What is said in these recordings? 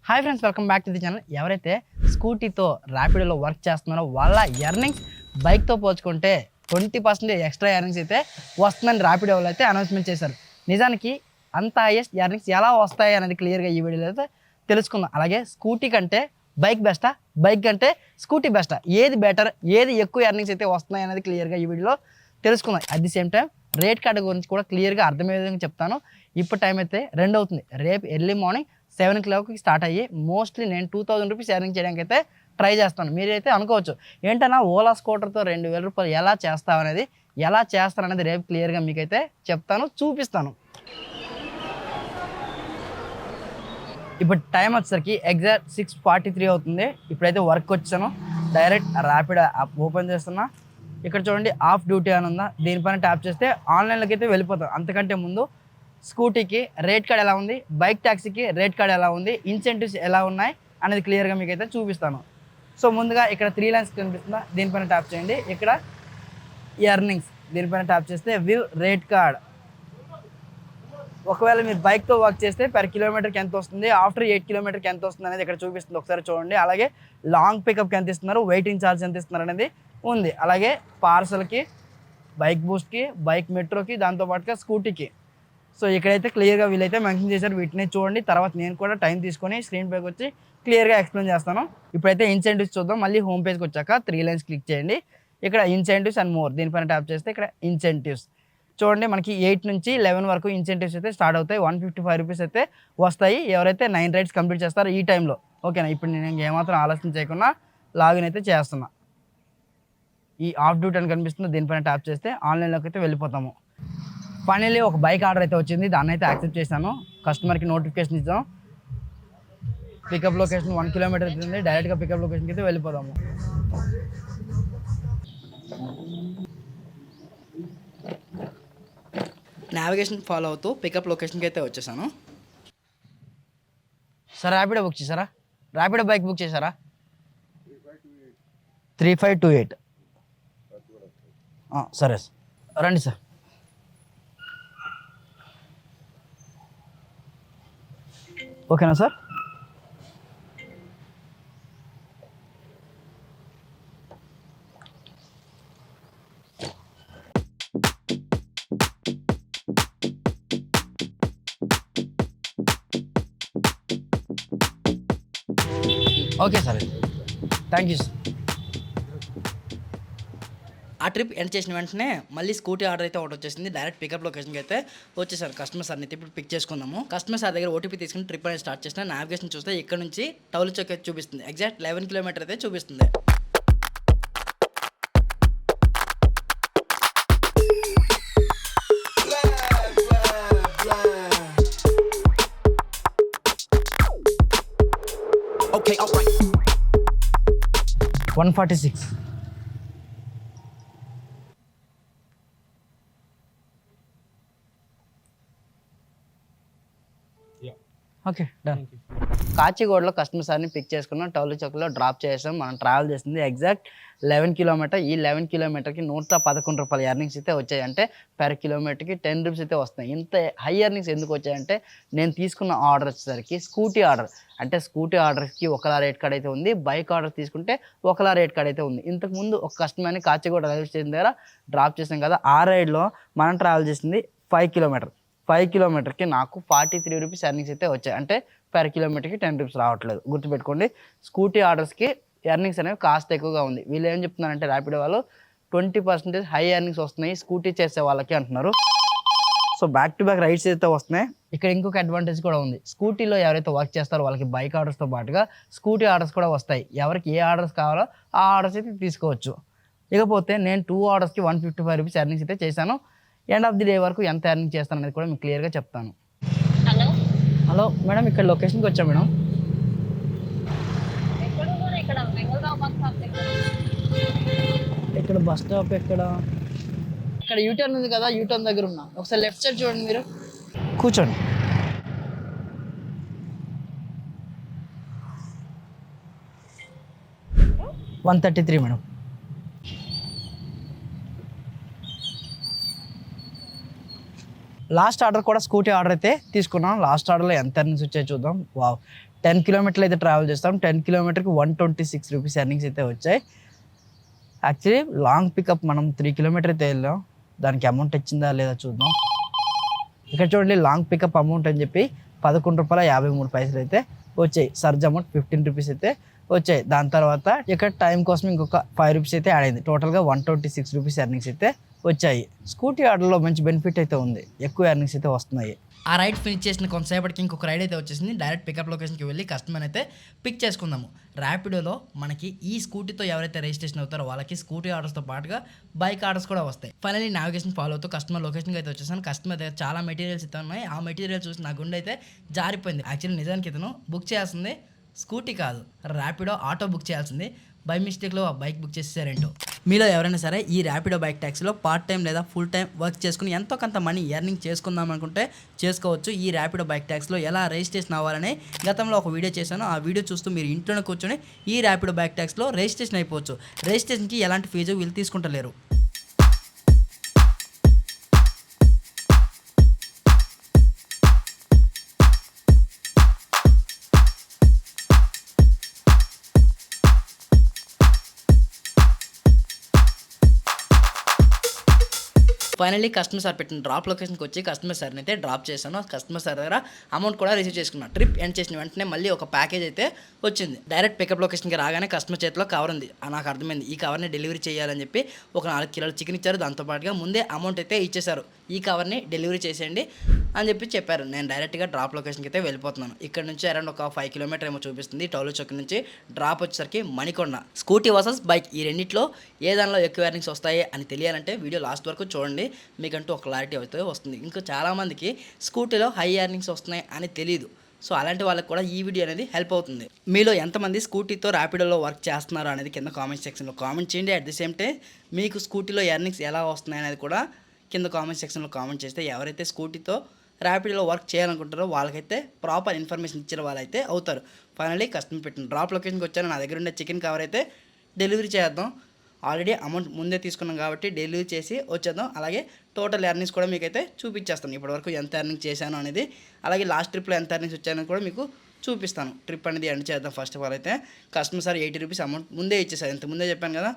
Hi friends, welcome back to the channel. ఎవరైతే స్కూటీతో ర్యాపిడోలో work చేస్తున్నారో వాళ్ళ ఎర్నింగ్స్ బైక్తో పోల్చుకుంటే 20% ఎక్స్ట్రా ఎర్నింగ్స్ అయితే వస్తుందని ర్యాపిడో వాళ్ళు అయితే అనౌన్స్మెంట్ చేశారు. నిజానికి అంత హైయెస్ట్ ఎర్నింగ్స్ ఎలా వస్తాయి అనేది క్లియర్గా ఈ వీడియోలో అయితే తెలుసుకుందాం. అలాగే స్కూటీ కంటే బైక్ బెస్టా, బైక్ కంటే స్కూటీ బెస్టా, ఏది బెటర్, ఏది ఎక్కువ ఎర్నింగ్స్ అయితే వస్తున్నాయి అనేది క్లియర్గా ఈ వీడియోలో తెలుసుకుందాం. At the same time rate card గురించి కూడా క్లియర్గా అర్థమయ్యే విధంగా చెప్తాను. ఇప్పుడు టైం అయితే 2 అవుతుంది. రేపు ఎర్లీ మార్నింగ్ 7 o'clock స్టార్ట్ అయ్యి మోస్ట్లీ నేను 2000 రూపీస్ ఎర్నింగ్ చేయడానికి అయితే ట్రై చేస్తాను. మీరైతే అనుకోవచ్చు ఏంటన్నా ఓలా స్కూటర్తో 2000 రూపాయలు ఎలా చేస్తావు అనేది, ఎలా చేస్తాననేది రేపు క్లియర్గా మీకైతే చెప్తాను, చూపిస్తాను. ఇప్పుడు టైం వచ్చేసరికి ఎగ్జాక్ట్ 6:43 అవుతుంది. ఇప్పుడైతే వర్క్ వచ్చాను. డైరెక్ట్ ర్యాపిడో యాప్ ఓపెన్ చేస్తున్నా. ఇక్కడ చూడండి ఆఫ్ డ్యూటీ అని ఉందా, దీనిపైన ట్యాప్ చేస్తే ఆన్లైన్లోకి అయితే వెళ్ళిపోతాం. అంతకంటే ముందు స్కూటీకి రేట్ కార్డ్ ఎలా ఉంది, బైక్ ట్యాక్సీకి రేట్ కార్డ్ ఎలా ఉంది, ఇన్సెంటివ్స్ ఎలా ఉన్నాయి అనేది క్లియర్గా మీకు అయితే చూపిస్తాను. సో ముందుగా ఇక్కడ 3 లైన్స్ కనిపిస్తుందా, దీనిపైన ట్యాప్ చేయండి. ఇక్కడ ఎర్నింగ్స్ దీనిపైన ట్యాప్ చేస్తే వ్యూ రేట్ కార్డ్. ఒకవేళ మీరు బైక్తో వర్క్ చేస్తే పర్ కిలోమీటర్కి ఎంత వస్తుంది, ఆఫ్టర్ 8 కిలోమీటర్కి ఎంత వస్తుంది అనేది ఇక్కడ చూపిస్తుంది. ఒకసారి చూడండి. అలాగే లాంగ్ పికప్కి ఎంత ఇస్తున్నారు, వెయిటింగ్ ఛార్జ్ ఎంత ఇస్తున్నారు అనేది ఉంది. అలాగే పార్సల్కి, బైక్ బూస్ట్కి, బైక్ మెట్రోకి, దాంతోపాటుగా స్కూటీకి. సో ఇక్కడైతే క్లియర్గా వీళ్ళైతే మెన్షన్ చేశారు. వీటిని చూడండి. తర్వాత నేను కూడా టైం తీసుకొని స్క్రీన్ పైకి వచ్చి క్లియర్గా ఎక్స్ప్లెయిన్ చేస్తాను. ఇప్పుడైతే ఇన్సెంటివ్స్ చూద్దాం. మళ్ళీ హోమ్ పేజ్కి వచ్చాక 3 లైన్స్ క్లిక్ చేయండి. ఇక్కడ ఇన్సెంటివ్స్ అండ్ మోర్ దీనిపైన ట్యాప్ చేస్తే ఇక్కడ ఇన్సెంటివ్స్ చూడండి. మనకి 8 నుంచి 11 వరకు ఇన్సెంటివ్స్ అయితే స్టార్ట్ అవుతాయి. 155 రూపీస్ అయితే వస్తాయి ఎవరైతే 9 రైడ్స్ కంప్లీట్ చేస్తారో ఈ టైంలో. ఓకేనా. ఇప్పుడు నేను ఏమాత్రం ఆలస్యం చేయకుండా లాగిన్ అయితే చేస్తున్నా. ఈ ఆఫ్ డ్యూటీ అని కనిపిస్తుంది, దీనిపైన ట్యాప్ చేస్తే ఆన్లైన్లోకి అయితే వెళ్ళిపోతాము. ఫైనల్లీ ఒక బైక్ ఆర్డర్ అయితే వచ్చింది. దాన్ని అయితే యాక్సెప్ట్ చేశాను. కస్టమర్కి నోటిఫికేషన్ ఇద్దాం. పికప్ లొకేషన్ 1 కిలోమీటర్ అవుతుంది. డైరెక్ట్గా పికప్ లొకేషన్కి అయితే వెళ్ళిపోదాము. నావిగేషన్ ఫాలో అవుతూ పికప్ లొకేషన్కి అయితే వచ్చేసాను. సార్ ర్యాపిడో బుక్ చేశారా? ర్యాపిడో బైక్ బుక్ చేశారా? 3528. సరే సార్, రండి సార్. ఓకేనా sir? Okay sir, thank you sir. ఆ ట్రిప్ ఎండ్ చేసిన వెంటనే మళ్ళీ స్కూటీ ఆర్డర్ అయితే ఒకటి వచ్చేసింది. డైరెక్ట్ పికప్ లొకేషన్కి అయితే వచ్చేసారు. కస్టమర్ సార్ని అయితే ఇప్పుడు పిక్ చేసుకుందాము. కస్టమర్ సార్ దగ్గర ఓటీపీ తీసుకుని ట్రిప్ అనేది స్టార్ట్ చేసిన. నావిగేషన్ చూస్తే ఇక్కడ నుంచి టౌల్ చౌక్ అయితే చూపిస్తుంది. ఎగ్జాక్ట్ 11 కిలోమీటర్ అయితే చూపిస్తుంది. ఓకే, 146. Okay, done. కాచిగూడలో కస్టమర్ సార్ని పిక్ చేసుకున్నాం. టౌల్ చౌక్లో డ్రాప్ చేసాం. మనం ట్రావెల్ చేసింది ఎగ్జాక్ట్ 11 కిలోమీటర్. ఈ 11 కిలోమీటర్కి 111 రూపాయల ఎర్నింగ్స్ అయితే వచ్చాయి. అంటే పర్ కిలోమీటర్కి 10 రూపీస్ అయితే వస్తాయి. ఇంత హై ఎర్నింగ్స్ ఎందుకు వచ్చాయంటే నేను తీసుకున్న ఆర్డర్ వచ్చేసరికి స్కూటీ ఆర్డర్. అంటే స్కూటీ ఆర్డర్కి ఒకలా రేట్ కార్డ్ అయితే ఉంది, బైక్ ఆర్డర్ తీసుకుంటే ఒకలా రేట్ కార్డ్ అయితే ఉంది. ఇంతకుముందు ఒక కస్టమర్ని కాచిగూడ రైల్వే స్టేషన్ దగ్గర డ్రాప్ చేసాం కదా. ఆ రైడ్లో మనం ట్రావెల్ చేసింది 5 కిలోమీటర్. 5 కిలోమీటర్కి నాకు 43 రూపీస్ ఎర్నింగ్స్ అయితే వచ్చాయి. అంటే పర్ కిలోమీటర్కి 10 రూపీస్ రావట్లేదు. గుర్తుపెట్టుకోండి. స్కూటీ ఆర్డర్స్కి ఎర్నింగ్స్ అనేవి కాస్త ఎక్కువగా ఉంది. వీళ్ళు ఏం చెప్తున్నారంటే ర్యాపిడో వాళ్ళు 20% హై ఎర్నింగ్స్ వస్తున్నాయి స్కూటీ చేసే వాళ్ళకి అంటున్నారు. So back to back rides అయితే వస్తున్నాయి. ఇక్కడ ఇంకొక అడ్వాంటేజ్ కూడా ఉంది. స్కూటీలో ఎవరైతే వర్క్ చేస్తారో వాళ్ళకి బైక్ ఆర్డర్స్తో పాటుగా స్కూటీ ఆర్డర్స్ కూడా వస్తాయి. ఎవరికి ఏ ఆర్డర్స్ కావాలో ఆ ఆర్డర్స్ అయితే తీసుకోవచ్చు. ఇకపోతే నేను 2 ఆర్డర్స్కి 155 రూపీస్ ఎర్నింగ్స్ అయితే చేశాను. ఎండ్ ఆఫ్ ది డే వరకు ఎంత ఎర్నింగ్ చేస్తాను అనేది కూడా మీకు క్లియర్గా చెప్తాను. హలో మేడం, ఇక్కడ లొకేషన్కి వచ్చాం మేడం. ఇక్కడ బస్ స్టాప్ ఎక్కడ? ఇక్కడ యూటర్న్ ఉంది కదా, యూటర్న్ దగ్గర ఉన్నా. ఒకసారి లెఫ్ట్ సైడ్ చూడండి, మీరు కూర్చోండి. 133 మేడం. లాస్ట్ ఆర్డర్ కూడా స్కూటీ ఆర్డర్ అయితే తీసుకున్నాం. లాస్ట్ ఆర్డర్లో ఎంత ఎర్నింగ్స్ వచ్చాయో చూద్దాం. వావ్, 10 కిలోమీటర్లు అయితే ట్రావెల్ చేస్తాం. 10 కిలోమీటర్కి 126 రూపీస్ ఎర్నింగ్స్ అయితే వచ్చాయి. యాక్చువల్లీ లాంగ్ పికప్ మనం 3 కిలోమీటర్ అయితే వెళ్ళాం. దానికి అమౌంట్ ఇచ్చిందా లేదా చూద్దాం. ఇక్కడ చూడండి, లాంగ్ పికప్ అమౌంట్ అని చెప్పి ₹11.53 అయితే వచ్చాయి. సర్జ్ అమౌంట్ 15 రూపీస్ అయితే వచ్చాయి. దాని తర్వాత ఇక్కడ టైం కోసం ఇంకొక 5 రూపీస్ అయితే యాడ్ అయింది. టోటల్గా 126 రూపీస్ ఎర్నింగ్స్ అయితే వచ్చాయి. స్కూటీ ఆర్డర్లో మంచి బెనిఫిట్ అయితే ఉంది, ఎక్కువ ఎర్నింగ్స్ అయితే వస్తున్నాయి. ఆ రైడ్ ఫినిష్ చేసిన కొంతసేపటికి ఇంకొక రైడ్ అయితే వచ్చేసింది. డైరెక్ట్ పికప్ లొకేషన్కి వెళ్ళి కస్టమర్ అయితే పిక్ చేసుకుందాము. ర్యాపిడోలో మనకి ఈ స్కూటీతో ఎవరైతే రిజిస్ట్రేషన్ అవుతారో వాళ్ళకి స్కూటీ ఆర్డర్స్తో పాటుగా బైక్ ఆర్డర్స్ కూడా వస్తాయి. ఫైనల్లీ నావిగేషన్ ఫాలో అవుతూ కస్టమర్ లొకేషన్కి అయితే వచ్చేసాను. కస్టమర్ దగ్గర చాలా మెటీరియల్స్ అయితే ఉన్నాయి. ఆ మెటీరియల్ చూసి నా గుండె అయితే జారిపోయింది. యాక్చువల్లీ నిజానికి ఇతను బుక్ చేయాల్సింది స్కూటీ కాదు, ర్యాపిడో ఆటో బుక్ చేయాల్సింది. బై మిస్టేక్లో ఆ బైక్ బుక్ చేసేసారేంటో. మీలో ఎవరైనా సరే ఈ ర్యాపిడో బైక్ ట్యాక్సీలో పార్ట్ టైం లేదా ఫుల్ టైం వర్క్ చేసుకుని ఎంతో కొంత మనీ ఎర్నింగ్ చేసుకుందాం అనుకుంటే చేసుకోవచ్చు. ఈ ర్యాపిడో బైక్ ట్యాక్సీలో ఎలా రిజిస్ట్రేషన్ అవ్వాలని గతంలో ఒక వీడియో చేశాను. ఆ వీడియో చూస్తూ మీరు ఇంట్లోనే కూర్చొని ఈ ర్యాపిడో బైక్ ట్యాక్సీలో రిజిస్ట్రేషన్ అయిపోవచ్చు. రిజిస్ట్రేషన్కి ఎలాంటి ఫీజు వీళ్ళు తీసుకుంటలేరు. ఫైనల్లీ కస్టమర్ సార్ పెట్టిన డ్రాప్ లొకేషన్కి వచ్చి కస్టమర్ సార్ని అయితే డ్రాప్ చేశాను. కస్టమర్ సార్ దగ్గర అమౌంట్ కూడా రిసీవ్ చేసుకున్నాను. ట్రిప్ ఎండ్ చేసిన వెంటనే మళ్ళీ ఒక ప్యాకేజ్ అయితే వచ్చింది. డైరెక్ట్ పికప్ లొకేషన్కి రాగానే కస్టమర్ చేతిలో కవర్ ఉంది. నాకు అర్థమైంది, ఈ కవర్ని డెలివరీ చేయాలని చెప్పి ఒక 4 కిలోల చికెన్ ఇచ్చారు. దాంతోపాటుగా ముందే అమౌంట్ అయితే ఇచ్చేశారు. ఈ కవర్ని డెలివరీ చేసేయండి అని చెప్పారు. నేను డైరెక్ట్గా డ్రాప్ లొకేషన్కి అయితే వెళ్ళిపోతున్నాను. ఇక్కడ నుంచి అరౌండ్ ఒక 5 కిలోమీటర్ ఏమో చూపిస్తుంది. టౌలు చౌక్ నుంచి డ్రాప్ వచ్చేసరికి మణికొండ. స్కూటీ వర్సెస్ బైక్, ఈ రెండిట్లో ఏ దానిలో ఎక్కువ ఎర్నింగ్స్ వస్తాయి అని తెలియాలంటే వీడియో లాస్ట్ వరకు చూడండి. మీకంటూ ఒక క్లారిటీ అయితే వస్తుంది. ఇంకా చాలామందికి స్కూటీలో హై ఎర్నింగ్స్ వస్తున్నాయి అని తెలియదు. సో అలాంటి వాళ్ళకి కూడా ఈ వీడియో అనేది హెల్ప్ అవుతుంది. మీలో ఎంతమంది స్కూటీతో ర్యాపిడోలో వర్క్ చేస్తున్నారు అనేది కింద కామెంట్ సెక్షన్లో కామెంట్ చేయండి. అట్ ది సేమ్ టైం మీకు స్కూటీలో ఎర్నింగ్స్ ఎలా వస్తున్నాయి అనేది కూడా కింద కామెంట్ సెక్షన్లో కామెంట్ చేస్తే ఎవరైతే స్కూటీతో ర్యాపిడోలో వర్క్ చేయాలనుకుంటారో వాళ్ళకైతే ప్రాపర్ ఇన్ఫర్మేషన్ ఇచ్చిన వాళ్ళైతే అవుతారు. ఫైనల్లీ కస్టమర్ పెట్టిన డ్రాప్ లొకేషన్కి వచ్చాను. నా దగ్గర ఉండే చికెన్ కవర్ అయితే డెలివరీ చేద్దాం. ఆల్రెడీ అమౌంట్ ముందే తీసుకున్నాం కాబట్టి డెలివరీ చేసి వచ్చేద్దాం. అలాగే టోటల్ ఎర్నింగ్స్ కూడా మీకైతే చూపించేస్తాను. ఇప్పటివరకు ఎంత ఎర్నింగ్ చేశాను అనేది, అలాగే లాస్ట్ ట్రిప్లో ఎంత ఎర్నింగ్స్ వచ్చాయని కూడా మీకు చూపిస్తాను. ట్రిప్ అనేది ఎండ్ చేద్దాం. ఫస్ట్ ఆఫ్ ఆల్ అయితే కస్టమర్ సార్ 80 రూపీస్ అమౌంట్ ముందే ఇచ్చేసారు. ఇంత ముందే చెప్పాను కదా.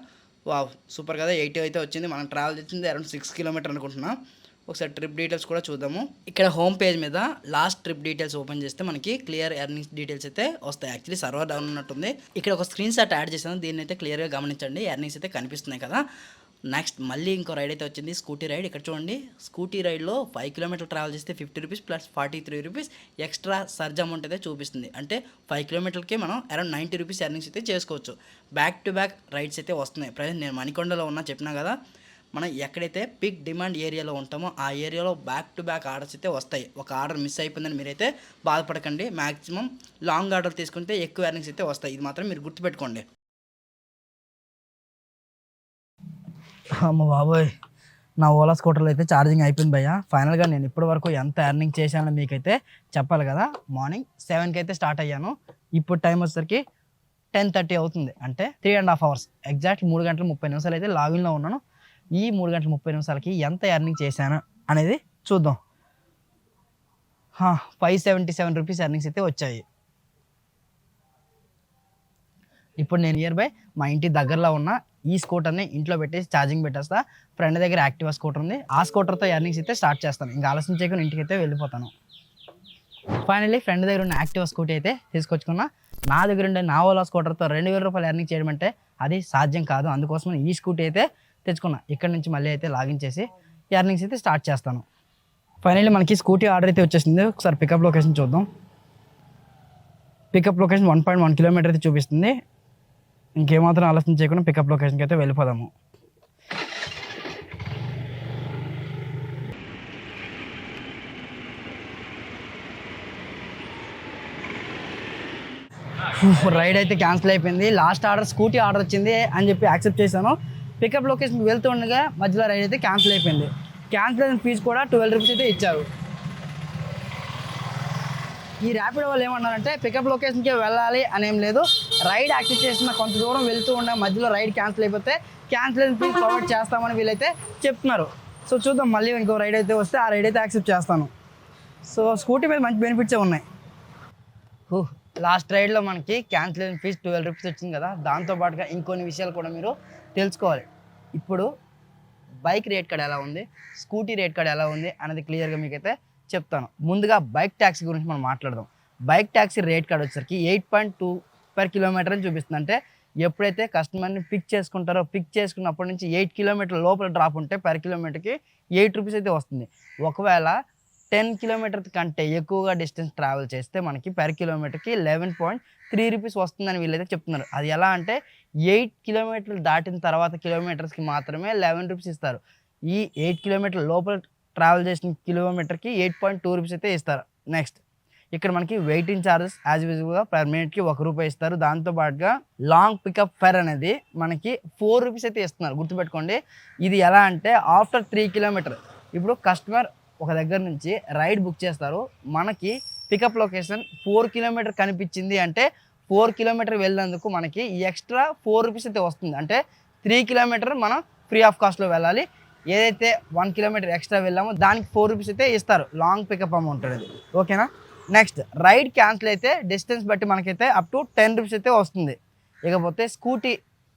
వావ్, సూపర్ కదా. 80 అయితే వచ్చింది. మనం ట్రావెల్ చేసింది అరౌండ్ 6 కిలోమీటర్ అనుకుంటున్నాం. ఒకసారి ట్రిప్ డీటెయిల్స్ కూడా చూద్దాము. ఇక్కడ హోమ్ పేజ్ మీద లాస్ట్ ట్రిప్ డీటెయిల్స్ ఓపెన్ చేస్తే మనకి క్లియర్ ఎర్నింగ్స్ డీటెయిల్స్ అయితే వస్తాయి. యాక్చువల్లీ సర్వర్ డౌన్ ఉన్నట్టుంది. ఇక్కడ ఒక స్క్రీన్ షాట్ యాడ్ చేశాను. దీన్ని అయితే క్లియర్గా గమనించండి. ఎర్నింగ్స్ అయితే కనిపిస్తున్నాయి కదా. నెక్స్ట్ మళ్ళీ ఇంకో రైడ్ అయితే వచ్చింది, స్కూటీ రైడ్. ఇక్కడ చూడండి, స్కూటీ రైడ్లో 5 కిలోమీటర్లు ట్రావెల్ చేస్తే 50 rupees plus 43 rupees extra surge amount అయితే చూపిస్తుంది. అంటే 5 కిలోమీటర్లకి మనం అరౌండ్ 90 రూపీస్ ఎర్నింగ్స్ అయితే చేసుకోవచ్చు. బ్యాక్ టు బ్యాక్ రైడ్స్ అయితే వస్తున్నాయి. ప్రజెంట్ నేను మణికొండలో ఉన్నా చెప్పినా కదా. మనం ఎక్కడైతే పిక్ డిమాండ్ ఏరియాలో ఉంటామో ఆ ఏరియాలో బ్యాక్ టు బ్యాక్ ఆర్డర్స్ అయితే వస్తాయి. ఒక ఆర్డర్ మిస్ అయిపోయిందని మీరైతే బాధపడకండి. మ్యాక్సిమం లాంగ్ ఆర్డర్ తీసుకుంటే ఎక్కువ ఎర్నింగ్స్ అయితే వస్తాయి. ఇది మాత్రం మీరు గుర్తుపెట్టుకోండి. అమ్మ బాబోయ్, నా ఓలా స్కూటర్లో అయితే ఛార్జింగ్ అయిపోయింది భయ్య. ఫైనల్గా నేను ఇప్పటి వరకు ఎంత ఎర్నింగ్ చేశానో మీకైతే చెప్పాలి కదా. మార్నింగ్ 7కి అయితే స్టార్ట్ అయ్యాను. ఇప్పుడు టైం వచ్చేసరికి 10:30 అవుతుంది. అంటే 3.5 అవర్స్, ఎగ్జాక్ట్ 3 గంటల 30 నిమిషాలు అయితే లాగిన్లో ఉన్నాను. ఈ 3 గంటల 30 నిమిషాలకి ఎంత ఎర్నింగ్ చేశాను అనేది చూద్దాం. 577 రూపీస్ ఎర్నింగ్స్ అయితే వచ్చాయి. ఇప్పుడు నేను నియర్ బై మా ఇంటి దగ్గరలో ఉన్న ఈ స్కూటర్ని ఇంట్లో పెట్టేసి ఛార్జింగ్ పెట్టేస్తా. ఫ్రెండ్ దగ్గర యాక్టివా స్కూటర్ ఉంది. ఆ స్కూటర్తో ఎర్నింగ్స్ అయితే స్టార్ట్ చేస్తాను. ఇంకా ఆలస్యం చేయకుండా ఇంటికి అయితే వెళ్ళిపోతాను. ఫైనల్లీ ఫ్రెండ్ దగ్గర ఉన్న యాక్టివా స్కూటీ అయితే తీసుకొచ్చుకున్నా. నా దగ్గర ఉండే నా ఓలా స్కూటర్తో 2000 రూపాయలు ఎర్నింగ్ చేయడం అంటే అది సాధ్యం కాదు. అందుకోసం ఈ స్కూటీ అయితే తెచ్చుకున్నా. ఇక్కడ నుంచి మళ్ళీ అయితే లాగిన్ చేసి ఎర్నింగ్స్ అయితే స్టార్ట్ చేస్తాను. ఫైనల్లీ మనకి స్కూటీ ఆర్డర్ అయితే వచ్చేసింది. ఒకసారి పికప్ లొకేషన్ చూద్దాం. పికప్ లొకేషన్ 1.1 కిలోమీటర్ అయితే చూపిస్తుంది. ఇంకేమాత్రం ఆలోచన చేయకుండా పికప్ లొకేషన్కి అయితే వెళ్ళిపోదాము. రైడ్ అయితే క్యాన్సిల్ అయిపోయింది. లాస్ట్ ఆర్డర్ స్కూటీ ఆర్డర్ వచ్చింది అని చెప్పి యాక్సెప్ట్ చేశాను. పికప్ లొకేషన్కి వెళ్తూ ఉండగా మధ్యలో రైడ్ అయితే క్యాన్సిల్ అయిపోయింది. క్యాన్సిల్ అయిన ఫీజు కూడా 12 రూపీస్ అయితే ఇచ్చారు. ఈ ర్యాపిడో వాళ్ళు ఏమన్నారంటే పికప్ లొకేషన్కి వెళ్ళాలి అనేం లేదు, రైడ్ యాక్సెప్ట్ చేసిన కొంత దూరం వెళ్తూ ఉండే మధ్యలో రైడ్ క్యాన్సిల్ అయిపోతే క్యాన్సిల్ అయిన ఫీజు ప్రొవైడ్ చేస్తామని వీళ్ళైతే చెప్తున్నారు. సో చూద్దాం, మళ్ళీ ఇంకో రైడ్ అయితే వస్తే ఆ రైడ్ అయితే యాక్సెప్ట్ చేస్తాను. సో స్కూటీ మీద మంచి బెనిఫిట్సే ఉన్నాయి. లాస్ట్ రైడ్లో మనకి క్యాన్సిలేషన్ ఫీజ్ 12 రూపీస్ వచ్చింది కదా, దాంతోపాటుగా ఇంకొన్ని విషయాలు కూడా మీరు తెలుసుకోవాలి. ఇప్పుడు బైక్ రేట్ కార్డ్ ఎలా ఉంది, స్కూటీ రేట్ కార్డ్ ఎలా ఉంది అనేది క్లియర్గా మీకైతే చెప్తాను. ముందుగా బైక్ ట్యాక్సీ గురించి మనం మాట్లాడదాం. బైక్ ట్యాక్సీ రేట్ కార్డ్ వచ్చేసరికి 8.2 per kilometer అని చూపిస్తుంది. అంటే ఎప్పుడైతే కస్టమర్ని పిక్ చేసుకుంటారో పిక్ చేసుకున్నప్పటి నుంచి 8 kilometer లోపల డ్రాప్ ఉంటే పర్ కిలోమీటర్కి 8 రూపీస్ అయితే వస్తుంది. ఒకవేళ 10 kilometer కంటే ఎక్కువగా డిస్టెన్స్ ట్రావెల్ చేస్తే మనకి పర్ కిలోమీటర్కి 11.3 రూపీస్ వస్తుందని వీళ్ళైతే చెప్తున్నారు. అది ఎలా అంటే 8 kilometer దాటిన తర్వాత కిలోమీటర్స్కి మాత్రమే 11 రూపీస్ ఇస్తారు. ఈ 8 kilometer లోపల ట్రావెల్ చేసిన కిలోమీటర్కి 8.2 రూపీస్ అయితే ఇస్తారు. నెక్స్ట్ ఇక్కడ మనకి వెయిటింగ్ ఛార్జెస్ యాజ్ యూజువల్గా పర్ మినిట్కి 1 రూపాయి ఇస్తారు. దాంతోపాటుగా లాంగ్ పికప్ ఫేర్ అనేది మనకి 4 రూపీస్ అయితే ఇస్తున్నారు. గుర్తుపెట్టుకోండి, ఇది ఎలా అంటే ఆఫ్టర్ 3 kilometer ఇప్పుడు కస్టమర్ ఒక దగ్గర నుంచి రైడ్ బుక్ చేస్తారు, మనకి పికప్ లొకేషన్ 4 kilometer కనిపించింది అంటే 4 kilometer వెళ్ళినందుకు మనకి ఎక్స్ట్రా 4 రూపీస్ అయితే వస్తుంది. అంటే 3 kilometer మనం ఫ్రీ ఆఫ్ కాస్ట్లో వెళ్ళాలి. ఏదైతే 1 kilometer ఎక్స్ట్రా వెళ్ళామో దానికి 4 రూపీస్ అయితే ఇస్తారు లాంగ్ పికప్ అమౌంట్ అనేది. ఓకేనా. నెక్స్ట్ రైడ్ క్యాన్సిల్ అయితే డిస్టెన్స్ బట్టి మనకైతే అప్ టు 10 రూపీస్ అయితే వస్తుంది. ఇకపోతే స్కూటీ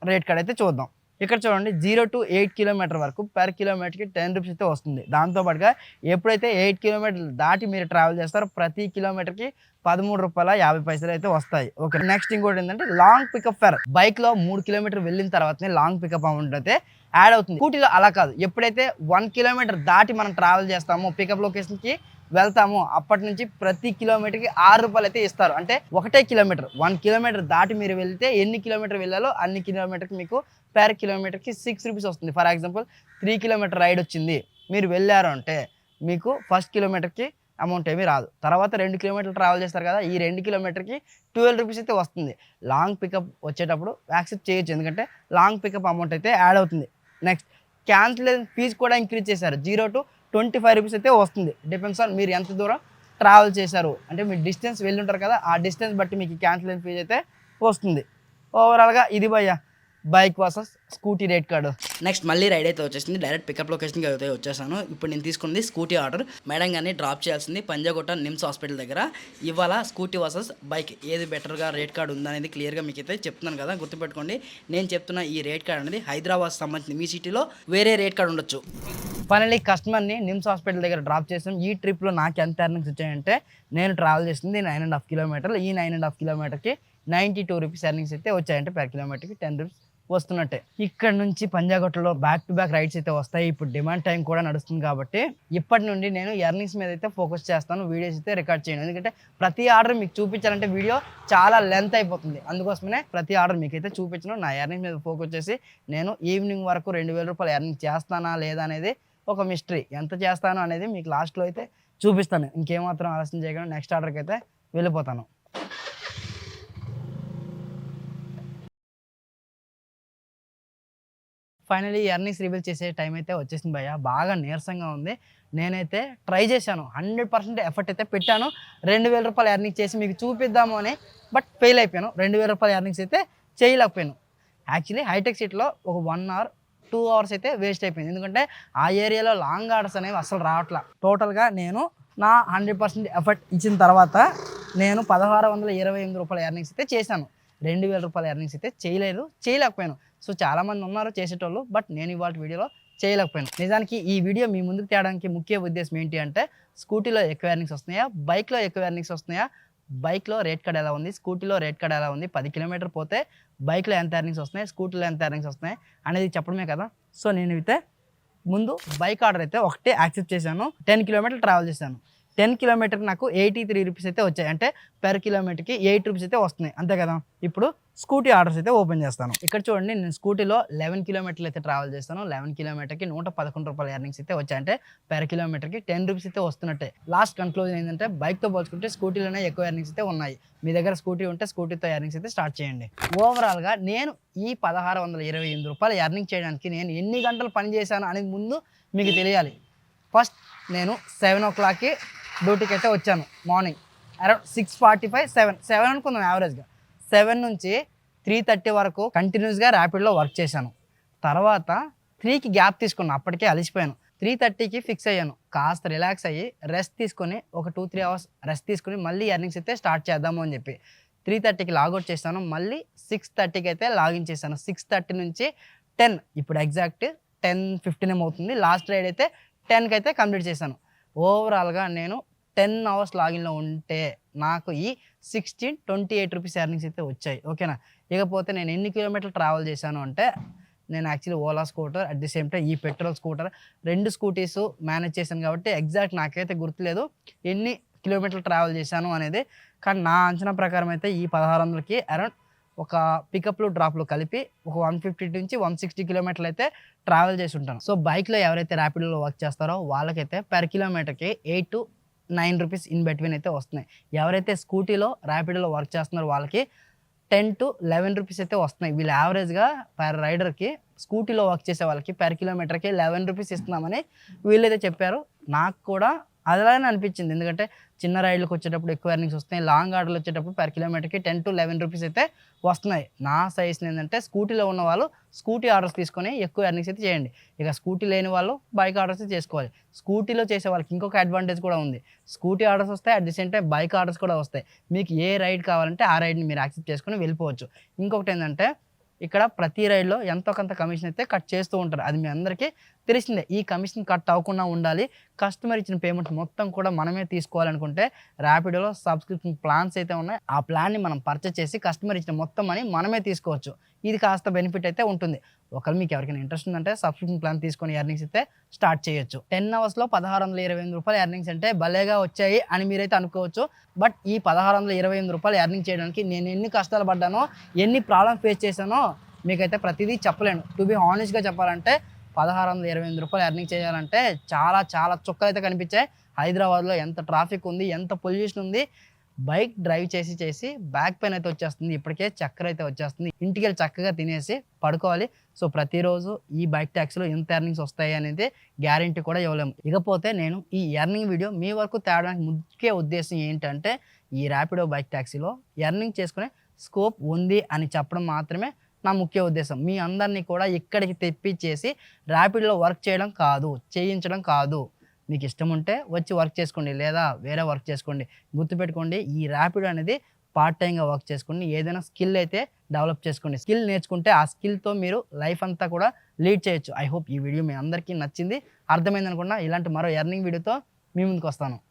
రేట్ కార్డ్ అయితే చూద్దాం. ఇక్కడ చూడండి 0 to 8 kilometer వరకు పర్ కిలోమీటర్కి 10 రూపీస్ అయితే వస్తుంది. దాంతోపాటుగా ఎప్పుడైతే 8 kilometer దాటి మీరు ట్రావెల్ చేస్తారో ప్రతి కిలోమీటర్కి 13 రూపాయల 50 పైసలు అయితే వస్తాయి. ఓకే. నెక్స్ట్ ఇంకోటి ఏంటంటే లాంగ్ పికప్ ఫేర్. బైక్లో 3 kilometer వెళ్ళిన తర్వాతనే లాంగ్ పికప్ అమౌంట్ అయితే యాడ్ అవుతుంది. స్కూటీలో అలా కాదు, ఎప్పుడైతే 1 kilometer దాటి మనం ట్రావెల్ చేస్తామో పికప్ లొకేషన్కి వెళ్తామో అప్పటి నుంచి ప్రతి కిలోమీటర్కి 6 రూపాయలు అయితే ఇస్తారు. అంటే ఒకటే కిలోమీటర్ 1 kilometer దాటి మీరు వెళ్తే ఎన్ని కిలోమీటర్ వెళ్ళాలో అన్ని కిలోమీటర్కి మీకు పర్ కిలోమీటర్కి 6 రూపీస్ వస్తుంది. ఫర్ ఎగ్జాంపుల్ 3 kilometer రైడ్ వచ్చింది, మీరు వెళ్ళారు అంటే మీకు ఫస్ట్ కిలోమీటర్కి అమౌంట్ ఏమీ రాదు. తర్వాత 2 kilometer ట్రావెల్ చేస్తారు కదా, ఈ 2 kilometerకి 12 రూపీస్ అయితే వస్తుంది. లాంగ్ పికప్ వచ్చేటప్పుడు యాక్సెప్ట్ చేయొచ్చు, ఎందుకంటే లాంగ్ పికప్ అమౌంట్ అయితే యాడ్ అవుతుంది. నెక్స్ట్ క్యాన్సిలేషన్ ఫీజు కూడా ఇంక్రీజ్ చేశారు. 0 to 25 రూపీస్ అయితే వస్తుంది. డిపెండ్స్ ఆన్ మీరు ఎంత దూరం ట్రావెల్ చేశారు, అంటే మీరు డిస్టెన్స్ వెళ్ళి ఉంటారు కదా, ఆ డిస్టెన్స్ బట్టి మీకు క్యాన్సిలేషన్ ఫీజు అయితే వస్తుంది. ఓవరాల్గా ఇది భయ్యా bike versus scooty rate card. Next మళ్ళీ రైడ్ అయితే వచ్చేసింది. డైరెక్ట్ పికప్ లొకేషన్కి అయితే వచ్చేసాను. ఇప్పుడు నేను తీసుకుంది స్కూటీ ఆర్డర్. మేడం గారిని డ్రాప్ చేయాల్సింది పంజాగుట్ట నిమ్స్ హాస్పిటల్ దగ్గర. ఇవాళ స్కూటీ వర్సెస్ బైక్ ఏది బెటర్గా రేట్ కార్డు ఉందనేది క్లియర్గా మీకు అయితే చెప్తున్నాను కదా, గుర్తుపెట్టుకోండి. నేను చెప్తున్న ఈ రేట్ కార్డ్ అనేది హైదరాబాద్ సంబంధించింది. మీ సిటీలో వేరే రేట్ కార్డు ఉండొచ్చు. ఫైనల్లీ కస్టమర్ని నిమ్స్ హాస్పిటల్ దగ్గర డ్రాప్ చేసాం. ఈ ట్రిప్లో నాకు ఎంత ఎర్నింగ్స్ వచ్చాయంటే నేను ట్రావెల్ చేసింది 9.5 kilometer. ఈ 9.5 kilometerకి 92 రూపీస్ ఎర్నింగ్స్ అయితే వచ్చాయంటే పర్ కిలోమీటర్కి 10 రూపీస్ వస్తున్నట్టే. ఇక్కడ నుంచి పంజాగుట్టలో బ్యాక్ టు బ్యాక్ రైడ్స్ అయితే వస్తాయి. ఇప్పుడు డిమాండ్ టైం కూడా నడుస్తుంది కాబట్టి ఇప్పటి నుండి నేను ఎర్నింగ్స్ మీద అయితే ఫోకస్ చేస్తాను, వీడియోస్ అయితే రికార్డ్ చేయను. ఎందుకంటే ప్రతి ఆర్డర్ మీకు చూపించాలంటే వీడియో చాలా లెంత్ అయిపోతుంది. అందుకోసమే ప్రతి ఆర్డర్ మీకు అయితే చూపించను. నా ఎర్నింగ్స్ మీద ఫోకస్ చేసి నేను ఈవినింగ్ వరకు 2000 రూపాయలు ఎర్నింగ్ చేస్తానా లేదా అనేది ఒక మిస్టరీ. ఎంత చేస్తాను అనేది మీకు లాస్ట్లో అయితే చూపిస్తాను. ఇంకేమాత్రం ఆలస్యం చేయకుండా నెక్స్ట్ ఆర్డర్కి అయితే వెళ్ళిపోతాను. ఫైనలీ ఎర్నింగ్స్ రివీల్ చేసే టైం అయితే వచ్చేసింది భయ్య. బాగా నీరసంగా ఉంది. నేనైతే ట్రై చేశాను, 100% ఎఫర్ట్ అయితే పెట్టాను. 2000 రూపాయలు ఎర్నింగ్ చేసి మీకు చూపిద్దాము అని, బట్ ఫెయిల్ అయిపోయాను. 2000 రూపాయలు ఎర్నింగ్స్ అయితే చేయలేకపోయాను. యాక్చువల్లీ హైటెక్ సిటీలో ఒక 1 hour 2 hours అయితే వేస్ట్ అయిపోయింది. ఎందుకంటే ఆ ఏరియాలో లాంగ్ ఆర్డర్స్ అనేవి అసలు రావట్లా. టోటల్గా నేను నా 100% ఎఫర్ట్ ఇచ్చిన తర్వాత నేను 1628 రూపాయల ఎర్నింగ్స్ అయితే చేశాను. 2000 రూపాయల ఎర్నింగ్స్ అయితే చేయలేకపోయాను. సో చాలామంది ఉన్నారు చేసేటోళ్ళు, బట్ నేను ఇవాళ వీడియోలో చేయలేకపోయాను. నిజానికి ఈ వీడియో మీ ముందుకు తేయడానికి ముఖ్య ఉద్దేశం ఏంటి అంటే స్కూటీలో ఎక్కువ ఎర్నింగ్స్ వస్తున్నాయా, బైక్లో ఎక్కువ ఎర్నింగ్స్ వస్తున్నాయా, బైక్లో రేట్ కార్డ్ ఎలా ఉంది, స్కూటీలో రేట్ కార్డ్ ఎలా ఉంది, 10 kilometer పోతే బైక్లో ఎంత ఎర్నింగ్స్ వస్తున్నాయి, స్కూటీలో ఎంత ఎర్నింగ్స్ వస్తున్నాయి అనేది చెప్పడమే కదా. సో నేను అయితే ముందు బైక్ ఆర్డర్ అయితే ఒకటే యాక్సెప్ట్ చేశాను. 10 kilometer ట్రావెల్ చేశాను. 10 kilometer నాకు 83 రూపీస్ అయితే వచ్చాయి. అంటే పర్ కిలోమీటర్కి 8 రూపీస్ అయితే వస్తున్నాయి, అంతే కదా. ఇప్పుడు స్కూటీ ఆర్డర్స్ అయితే ఓపెన్ చేస్తాను. ఇక్కడ చూడండి, నేను స్కూటీలో 11 kilometer అయితే ట్రావెల్ చేస్తాను. 11 kilometerకి 111 రూపాయల ఎర్నింగ్స్ అయితే వచ్చాయి. అంటే పర్ కిలోమీటర్కి 10 రూపీస్ అయితే వస్తున్నట్టే. లాస్ట్ కన్క్లూజన్ ఏంటంటే బైక్తో పోల్చుకుంటే స్కూటీలోనే ఎక్కువ ఎర్నింగ్స్ అయితే ఉన్నాయి. మీ దగ్గర స్కూటీ ఉంటే స్కూటీతో ఎర్నింగ్స్ అయితే స్టార్ట్ చేయండి. ఓవరాల్గా నేను ఈ 1628 రూపాయలు ఎర్నింగ్ చేయడానికి నేను ఎన్ని గంటలు పని చేశాను అనేది ముందు మీకు తెలియాలి. ఫస్ట్ నేను 7 o'clockకి డ్యూటీకి అయితే వచ్చాను. మార్నింగ్ అరౌండ్ 6:45 7 అనుకుందాం యావరేజ్గా. 7 నుంచి 3:30 వరకు కంటిన్యూస్గా ర్యాపిడ్లో వర్క్ చేశాను. తర్వాత 3కి గ్యాప్ తీసుకున్నాను, అప్పటికే అలిసిపోయాను. 3:30కి ఫిక్స్ అయ్యాను. కాస్త రిలాక్స్ అయ్యి రెస్ట్ తీసుకొని ఒక 2-3 అవర్స్ రెస్ట్ తీసుకొని మళ్ళీ ఎర్నింగ్స్ అయితే స్టార్ట్ చేద్దాము అని చెప్పి 3:30కి లాగౌట్ చేశాను. మళ్ళీ 6:30కి అయితే లాగిన్ చేశాను. 6:30 నుంచి 10 ఇప్పుడు ఎగ్జాక్ట్ 10:15 ఏమవుతుంది. లాస్ట్ రైడ్ అయితే 10కి అయితే కంప్లీట్ చేశాను. ఓవరాల్‌గా నేను 10 అవర్స్ లాగిన్‌లో ఉంటే నాకు ఈ 1628 రూపీస్ ఎర్నింగ్స్ అయితే వచ్చాయి. ఓకేనా. ఇకపోతే నేను ఎన్ని కిలోమీటర్లు ట్రావెల్ చేశాను అంటే నేను actually Ola scooter at the same time ఈ పెట్రోల్ స్కూటర్ 2 స్కూటీస్ మేనేజ్ చేశాను కాబట్టి ఎగ్జాక్ట్ నాకైతే గుర్తులేదు ఎన్ని కిలోమీటర్లు ట్రావెల్ చేశాను అనేది. కానీ నా అంచనా ప్రకారం అయితే ఈ 1600కి అరౌండ్ ఒక పికప్లు డ్రాప్లు కలిపి ఒక 150 నుంచి 160 కిలోమీటర్లు అయితే ట్రావెల్ చేసి ఉంటాను. సో బైక్లో ఎవరైతే ర్యాపిడోలో వర్క్ చేస్తారో వాళ్ళకైతే పర్ కిలోమీటర్కి 8-9 రూపీస్ ఇన్ బిట్వీన్ అయితే వస్తున్నాయి. ఎవరైతే స్కూటీలో ర్యాపిడోలో వర్క్ చేస్తున్నారో వాళ్ళకి 10-11 రూపీస్ అయితే వస్తున్నాయి. వీళ్ళు యావరేజ్గా పర్ రైడర్కి స్కూటీలో వర్క్ చేసే వాళ్ళకి పర్ కిలోమీటర్కి 11 రూపీస్ ఇస్తున్నామని వీళ్ళైతే చెప్పారు. నాకు కూడా అలానే అనిపించింది. ఎందుకంటే చిన్న రైడ్లకు వచ్చేటప్పుడు ఎక్కువ ఎర్నింగ్స్ వస్తున్నాయి. లాంగ్ ఆర్డర్లు వచ్చేటప్పుడు పర్ కిలోమీటర్కి 10-11 రూపీస్ అయితే వస్తున్నాయి. నా సజెషన్ ఏంటంటే స్కూటీలో ఉన్న వాళ్ళు స్కూటీ ఆర్డర్స్ తీసుకొని ఎక్కువ ఎర్నింగ్స్ అయితే చేయండి. ఇక స్కూటీ లేని వాళ్ళు బైక్ ఆర్డర్స్ చేసుకోవాలి. స్కూటీలో చేసే వాళ్ళకి ఇంకొక అడ్వాంటేజ్ కూడా ఉంది. స్కూటీ ఆర్డర్స్ వస్తాయి, at the same time bike orders కూడా వస్తాయి. మీకు ఏ రైడ్ కావాలంటే ఆ రైడ్ని మీరు యాక్సెప్ట్ చేసుకొని వెళ్ళిపోవచ్చు. ఇంకొకటి ఏంటంటే ఇక్కడ ప్రతి రైడ్లో ఎంతో కొంత కమిషన్ అయితే కట్ చేస్తూ ఉంటారు. అది మీ అందరికీ తెలిసిందే. ఈ కమిషన్ కట్ అవ్వకుండా ఉండాలి, కస్టమర్ ఇచ్చిన పేమెంట్ మొత్తం కూడా మనమే తీసుకోవాలనుకుంటే ర్యాపిడోలో సబ్స్క్రిప్షన్ ప్లాన్స్ అయితే ఉన్నాయి. ఆ ప్లాన్ని మనం పర్చేస్ చేసి కస్టమర్ ఇచ్చిన మొత్తం మనీ మనమే తీసుకోవచ్చు. ఇది కాస్త బెనిఫిట్ అయితే ఉంటుంది. ఒకవేళ మీకు ఎవరికైనా ఇంట్రెస్ట్ ఉందంటే సబ్స్క్రిప్షన్ ప్లాన్ తీసుకొని ఎర్నింగ్స్ అయితే స్టార్ట్ చేయొచ్చు. 10 అవర్స్లో 1628 రూపాయలు ఎర్నింగ్స్ అంటే భలేగా వచ్చాయి అని మీరైతే అనుకోవచ్చు. బట్ ఈ 1628 రూపాయలు ఎర్నింగ్ చేయడానికి నేను ఎన్ని కష్టాలు పడ్డానో, ఎన్ని ప్రాబ్లమ్స్ ఫేస్ చేశానో మీకైతే ప్రతిదీ చెప్పలేను. టు బి హానెస్ట్గా చెప్పాలంటే 1628 రూపాయలు ఎర్నింగ్ చేయాలంటే చాలా చాలా చుక్కలు అయితే కనిపించాయి. హైదరాబాద్లో ఎంత ట్రాఫిక్ ఉంది, ఎంత పొల్యూషన్ ఉంది. బైక్ డ్రైవ్ చేసి బ్యాక్ పెయిన్ అయితే వచ్చేస్తుంది. ఇప్పటికే చక్కెర అయితే వచ్చేస్తుంది. ఇంటికి వెళ్ళి చక్కగా తినేసి పడుకోవాలి. సో ప్రతిరోజు ఈ బైక్ ట్యాక్సీలో ఎంత ఎర్నింగ్స్ వస్తాయి అనేది గ్యారంటీ కూడా ఇవ్వలేము. ఇకపోతే నేను ఈ ఎర్నింగ్ వీడియో మీ వరకు తేవడానికి ముఖ్య ఉద్దేశం ఏంటంటే ఈ ర్యాపిడో బైక్ ట్యాక్సీలో ఎర్నింగ్ చేసుకునే స్కోప్ ఉంది అని చెప్పడం మాత్రమే నా ముఖ్య ఉద్దేశం. మీ అందరినీ కూడా ఇక్కడికి తెప్పించేసి ర్యాపిడోలో వర్క్ చేయడం కాదు, చేయించడం కాదు. మీకు ఇష్టం ఉంటే వచ్చి వర్క్ చేసుకోండి, లేదా వేరే వర్క్ చేసుకోండి. గుర్తుపెట్టుకోండి, ఈ ర్యాపిడో అనేది పార్ట్ టైంగా వర్క్ చేసుకోండి. ఏదైనా స్కిల్ అయితే డెవలప్ చేసుకోండి. స్కిల్ నేర్చుకుంటే ఆ స్కిల్తో మీరు లైఫ్ అంతా కూడా లీడ్ చేయొచ్చు. ఐ హోప్ ఈ వీడియో మీ అందరికీ నచ్చింది, అర్థమైంది అనుకున్నా. ఇలాంటి మరో ఎర్నింగ్ వీడియోతో మీ ముందుకు వస్తాను.